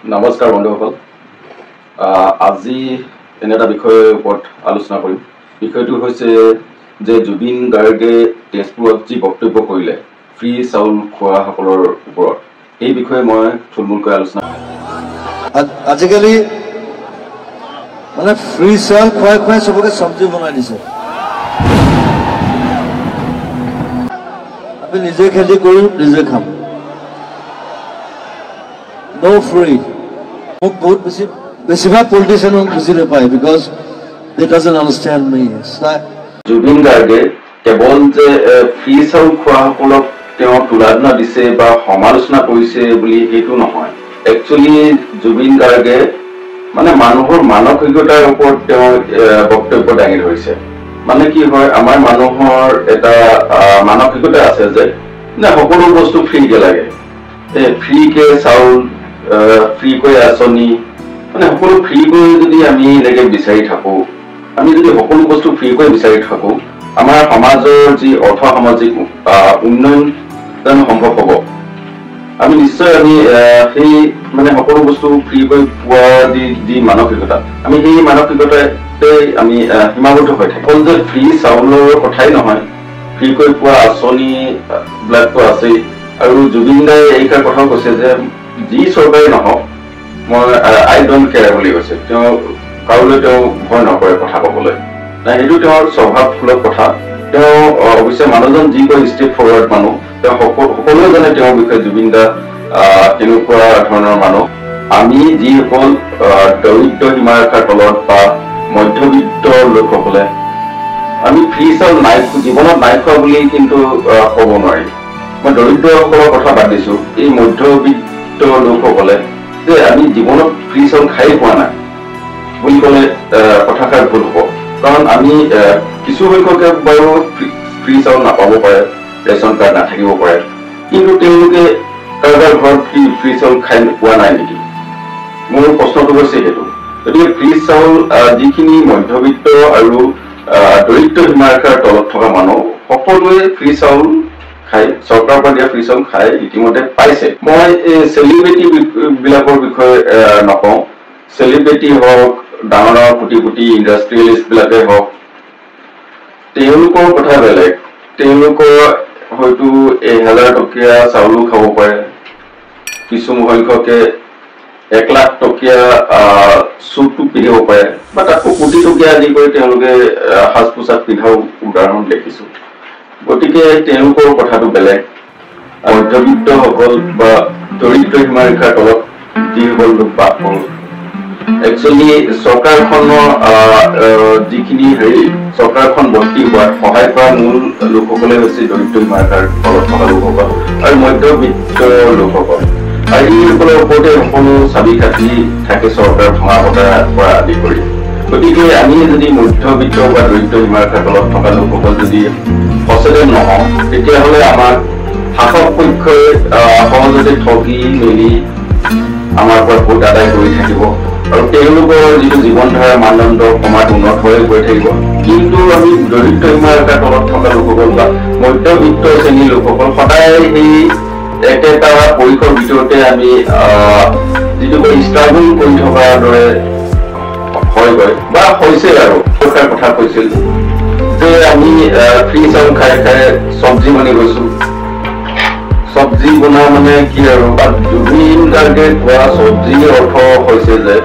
নমস্কাৰ বন্ধুসকল, আজি এনে এটা বিষয়ৰ ওপৰত আলোচনা কৰিম। বিষয়টো হৈছে যে জুবিন গাৰ্গে তেজপুৰত যি বক্তব্য কৰিলে ফ্ৰী চাউল খোৱাসকলৰ ওপৰত, এই বিষয়ে মই থুলমূলকৈ আলোচনা আজিকালি মানে ফ্ৰী চাউল খুৱাই খুৱাই চবকে চব্জি বনাই দিছে। আমি নিজে খেতি কৰোঁ, নিজে খাম, নো ফ্ৰী। মোক বহুত বেছিভাগ পলিটিচিয়ানে বুজি নাপায়, বিকজ দে ডাজন্ট আণ্ডাৰষ্টেণ্ড মি। জুবিন গাৰ্গে কেৱল যে ফ্ৰী চাউল খোৱাসকলক তেওঁ তুলনা দিছে বা সমালোচনা কৰিছে বুলি সেইটো নহয়। একচুৱেলি জুবিন গাৰ্গে মানে মানুহৰ মানসিকতাৰ ওপৰত তেওঁ বক্তব্য দাঙি ধৰিছে। মানে কি হয়, আমাৰ মানুহৰ এটা মানসিকতা আছে যে সকলো বস্তু ফ্ৰীকে লাগে, ফ্ৰীকে চাউল, ফ্ৰীকৈ আঁচনি, মানে সকলো ফ্ৰীকৈ যদি আমি এনেকে বিচাৰি থাকো, আমি যদি সকলো বস্তু ফ্ৰীকৈ বিচাৰি থাকো, আমাৰ সমাজৰ যি অৰ্থ সামাজিক উন্নয়ন জানো সম্ভৱ হ'ব? আমি নিশ্চয় সেই মানে সকলো বস্তু ফ্ৰীকৈ পোৱা যি মানসিকতা, আমি সেই মানসিকতাতে আমি সীমাবদ্ধ হৈ থাকো। অকল যে ফ্ৰী চাউলৰ কথাই নহয়, ফ্ৰীকৈ পোৱা আঁচনি বিলাকতো আছেই। আৰু জুবিন দাই এইষাৰ কথাও কৈছে যে যি চৰকাৰে নহওক মই আই ডোন্ট কেয়াৰ বুলি কৈছে। তেওঁ কাৰোলৈ তেওঁ ভয় নকৰে কথা ক'বলৈ, সেইটো তেওঁৰ স্বভাৱসুলভ কথা। তেওঁ অৱশ্যে মানুহজন যি কয় ষ্ট্ৰেট ফৰৱাৰ্ড মানুহ, তেওঁ সকলোৱে জানে তেওঁৰ বিষয়ে জুবিন দা কেনেকুৱা ধৰণৰ মানুহ। আমি যিসকল দৰিদ্ৰ সীমাৰেখাৰ তলত বা মধ্যবিত্ত লোকসকলে আমি ফ্ৰী চাউল জীৱনত নাই খোৱা বুলি কিন্তু ক'ব নোৱাৰি। মই দৰিদ্ৰসকলৰ কথা বাদ দিছো, এই মধ্যবিত্ত লোকসকলে যে আমি জীৱনত ফ্ৰী চাউল খাই পোৱা নাই বুলি ক'লে কথাষাৰ ভুল হ'ব। কাৰণ আমি কিছু সংখ্যকে বাৰু ফ্ৰী চাউল নাপাব পাৰে, ৰেচন কাৰ্ড নাথাকিব পাৰে, কিন্তু তেওঁলোকে কাৰোবাৰ ঘৰত ফ্ৰী চাউল খাই পোৱা নাই নেকি? মোৰ প্ৰশ্নটো হৈছে সেইটো। গতিকে ফ্ৰী চাউল যিখিনি মধ্যবিত্ত আৰু দৰিদ্ৰ সীমাৰেখাৰ তলত থকা মানুহ সকলোৱে ফ্ৰী চাউল খাই, চৰকাৰৰ পৰা দিয়া ফ্ৰী চাউল খাই ইতিমধ্যে পাইছে। মই এই চেলিব্ৰিটি বিলাকৰ বিষয়ে নকওঁ। চেলিব্ৰিটি হওক, ডাঙৰ ডাঙৰ কোটি কোটি ইণ্ডাষ্ট্ৰিয়েলিষ্ট বিলাকে হওক, তেওঁলোকৰ কথা বেলেগ। তেওঁলোকৰ হয়তো 1000 টকীয়া চাউলো খাব পাৰে, কিছু সংখ্যকে 1 লাখ টকীয়া চুটটো পিন্ধিব পাৰে, বা তাতকৈ কোটি টকীয়া আদি কৰি তেওঁলোকে সাজ পোছাক পিন্ধাও উদাহৰণ দেখিছো। গতিকে তেওঁলোকৰ কথাটো বেলেগ। মধ্যবিত্তসকল বা দৰিদ্ৰ সীমাৰেখাৰ তলত যিসকল লোক বাস কৰোঁ, একচুৱেলি চৰকাৰখনৰ যিখিনি চৰকাৰখন ভৰ্তি হোৱাত সহায় কৰা মূল লোকসকলে হৈছে দৰিদ্ৰ সীমাৰেখাৰ তলত থকা লোকসকল আৰু মধ্যবিত্ত লোকসকল। আৰু এইসকলৰ ওপৰতে সকলো চাবি কাঠি থাকে চৰকাৰ ভঙা পতাৰ পৰা আদি কৰি। গতিকে আমি যদি মধ্যবিত্ত বা দৰিদ্ৰ সীমাৰেখাৰ তলত থকা লোকসকল যদি সচেতন নহওঁ, তেতিয়াহ'লে আমাক শাসক পক্ষই সহজতে ঠগি মেলি আমাৰ পৰা ভোট আদায় কৰি থাকিব আৰু তেওঁলোকৰ যিটো জীৱন ধাৰা মানদণ্ড সমাজ উন্নত হৈ গৈ থাকিব। কিন্তু আমি দৰিদ্ৰ সীমাৰেখাৰ তলত থকা লোকসকল বা মধ্যবিত্ত শ্ৰেণীৰ লোকসকল সদায় সেই একেটা পৰিসৰ ভিতৰতে আমি যিটো ষ্ট্ৰাগল কৰি থকাৰ দৰে হয়গৈ বা হৈছে। আৰু চৰকাৰ কথা কৈছিল যে আমি ফ্ৰী চাউল খাই খাই চব্জি বনি গৈছো। চব্জি বনোৱা মানে কি আৰু, জুবিন গাৰ্গে কোৱা চব্জিৰ অৰ্থ হৈছে যে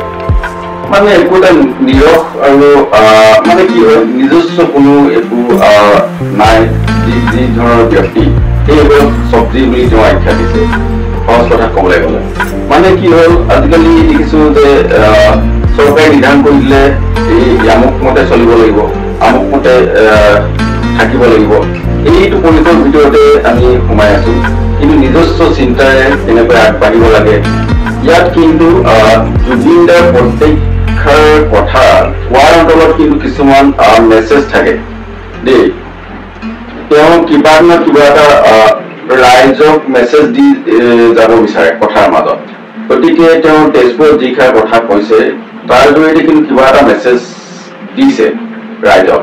মানে একো এটা নিৰস আৰু মানে কি হয়, নিজস্ব কোনো একো নাই যি ধৰণৰ ব্যক্তি, সেইবোৰক চব্জি বুলি তেওঁ আখ্যা দিছে। সহজ কথা ক'বলৈ গ'লে মানে কি হ'ল, আজিকালি দেখিছো যে চৰকাৰে নিৰ্ধাৰণ কৰি দিলে এই আমুক মতে চলিব লাগিব, আমুক মতে থাকিব লাগিব, এইটো পৰিসৰৰ ভিতৰতে আমি সোমাই আছো। কিন্তু নিজস্ব চিন্তাৰে কেনেকৈ আগবাঢ়িব লাগে, ইয়াত কিন্তু জুবিন দাৰ প্ৰত্যেকষাৰ কথা কোৱাৰ অন্তলত কিন্তু কিছুমান মেছেজ থাকে দেই। তেওঁ কিবা না কিবা এটা ৰাইজক মেছেজ দি যাব বিচাৰে কথাৰ মাজত। গতিকে তেওঁ তেজপুৰত যিষাৰ কথা কৈছে তাৰ জৰিয়তে কিন্তু কিবা এটা মেছেজ দিছে ৰাইজক।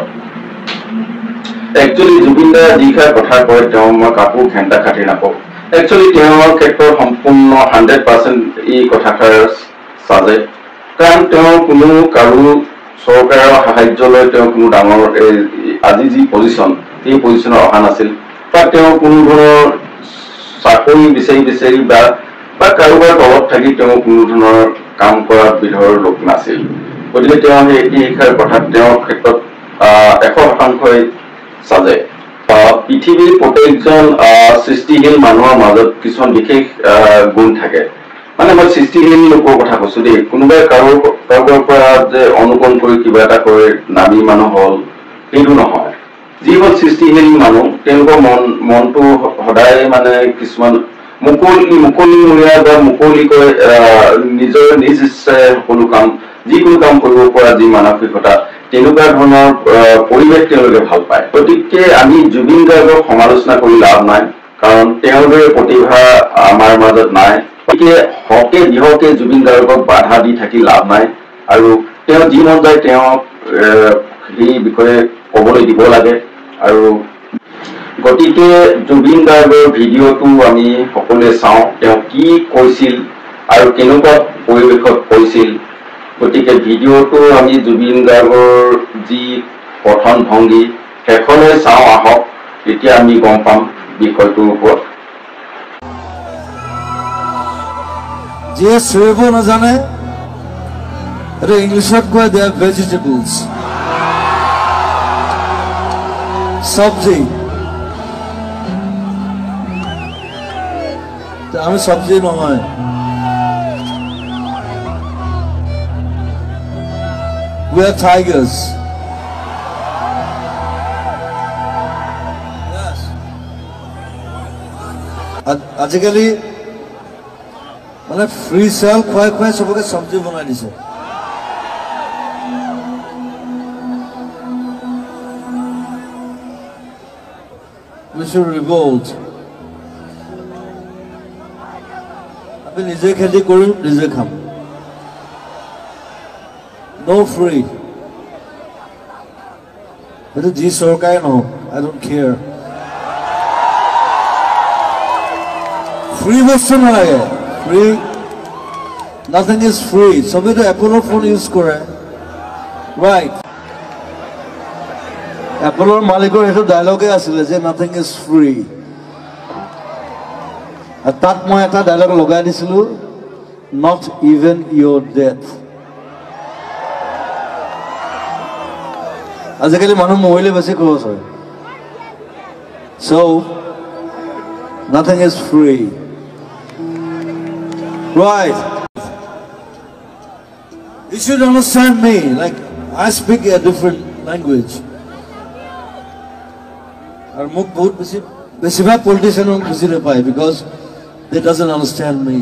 একচুৱেলি জুবিন দাই যিষাৰ কথা কয়, তেওঁ মই কাকো ঘেণ্টা খাটি নাপাওঁ। একচুৱেলি তেওঁৰ ক্ষেত্ৰত সম্পূৰ্ণ 100% এই কথাষাৰ চাজে কাৰণ তেওঁ কোনো কাৰো চৰকাৰৰ সাহায্য লৈ তেওঁ কোনো ডাঙৰ আজি যি পজিশ্যন এই পজিশ্যনত অহা নাছিল বা তেওঁ কোনো ধৰণৰ চাকৰি বিচাৰি বা কাৰোবাৰ তলত থাকি তেওঁ কোনো ধৰণৰ কাম কৰা বিধৰ লোক নাছিল গতিকে তেওঁ এই শিক্ষাৰ কথাত তেওঁৰ ক্ষেত্ৰত 100% চাজে পৃথিৱীৰ প্ৰত্যেকজন সৃষ্টিশীল মানুহৰ মাজত কিছুমান বিশেষ গুণ থাকে মানে মই সৃষ্টিশীল লোকৰ কথা কৈছো দেই কোনোবাই কাৰোবাৰ পৰা যে অনুকৰণ কৰি কিবা এটা কৰি নামি মানুহ হ'ল সেইটো নহয় যিবোৰ সৃষ্টিশীল মানুহ তেওঁলোকৰ মনটো সদায় মানে কিছুমান মুকলিমূৰীয়া বা মুকলিকৈ নিজৰ নিজ ইচ্ছাৰে সকলো কাম যিকোনো কাম কৰিব পৰা যি মানসিকতা তেনেকুৱা ধৰণৰ পৰিৱেশ তেওঁলোকে ভাল পায় গতিকে আমি জুবিন গাৰ্গক সমালোচনা কৰি লাভ নাই কাৰণ তেওঁৰ দৰে প্ৰতিভা আমাৰ মাজত নাই গতিকে হকে বিহকে জুবিন গাৰ্গক বাধা দি থাকি লাভ নাই আৰু তেওঁ যি মন যায় তেওঁ সেই বিষয়ে ক'বলৈ দিব লাগে আৰু গতিকে জুবিন গাৰ্গৰ ভিডিঅ'টো আমি সকলোৱে চাওঁ তেওঁ কি কৈছিল আৰু কেনেকুৱা পৰিৱেশত কৈছিল গতিকে ভিডিঅ'টো আমি জুবিন গাৰ্গৰ যি কথন ভংগী সেইখনলৈ চাওঁ আহক তেতিয়া আমি গম পাম বিষয়টোৰ ওপৰত যিয়ে চিৰিব নাজানে এটা ইংলিছত কয় দে আৰ ভেজিটেবলছ চব্জি আমি চব্জি নহয় we are tigers আজিকালি মানে ফ্ৰী চেল খুৱাই চবকে চব্জি বনাই দিছে we should revolt আমি নিজে খেতি কৰিম নিজে খাম no free but the Sarkar no I don't care free was free nothing is free sobe to Apollo phone use kore right Apollo malikor eto dialogue asile je nothing is free tat moi eta dialogue logai disilu not even your death আজিকালি মানুহ মহিলে বেছি খৰচ হয় so nothing is free right you should understand me like I speak a different language আর মোক বহুত বেছিভাগ politician বুজি নাপায় because they doesn't understand me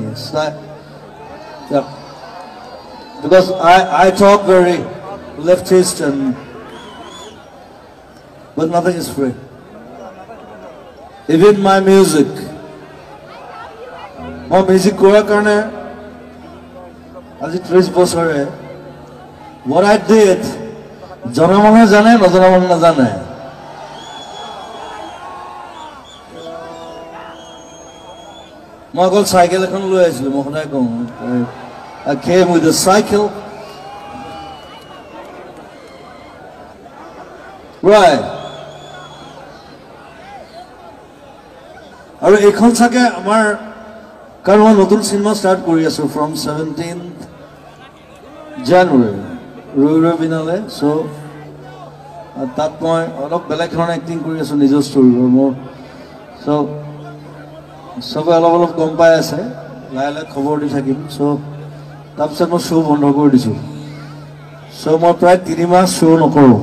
yeah. because I talk very leftist and but nothing is free. Even my music. My music kora karne aji 30 বছর hai. What I did, jana mane jane, na jana mane na jane. মই অকল cycle এখন লৈ আহিছিলো মই সদায় কওঁ I came with a cycle. Right. আৰু এখন চাগে আমাৰ কাৰণ মই নতুন চিনেমা ষ্টাৰ্ট কৰি আছো from 17th January ৰৈ বিনালে so তাত মই অলপ বেলেগ ধৰণে এক্টিং কৰি আছো নিজৰ ষ্টৰী মোৰ so সবে অলপ গম পাই আছে লাহে খবৰ দি থাকিম so তাৰপিছত মই শ্ব' বন্ধ কৰি দিছো so মই প্ৰায় 3 মাহ শ্ব' নকৰোঁ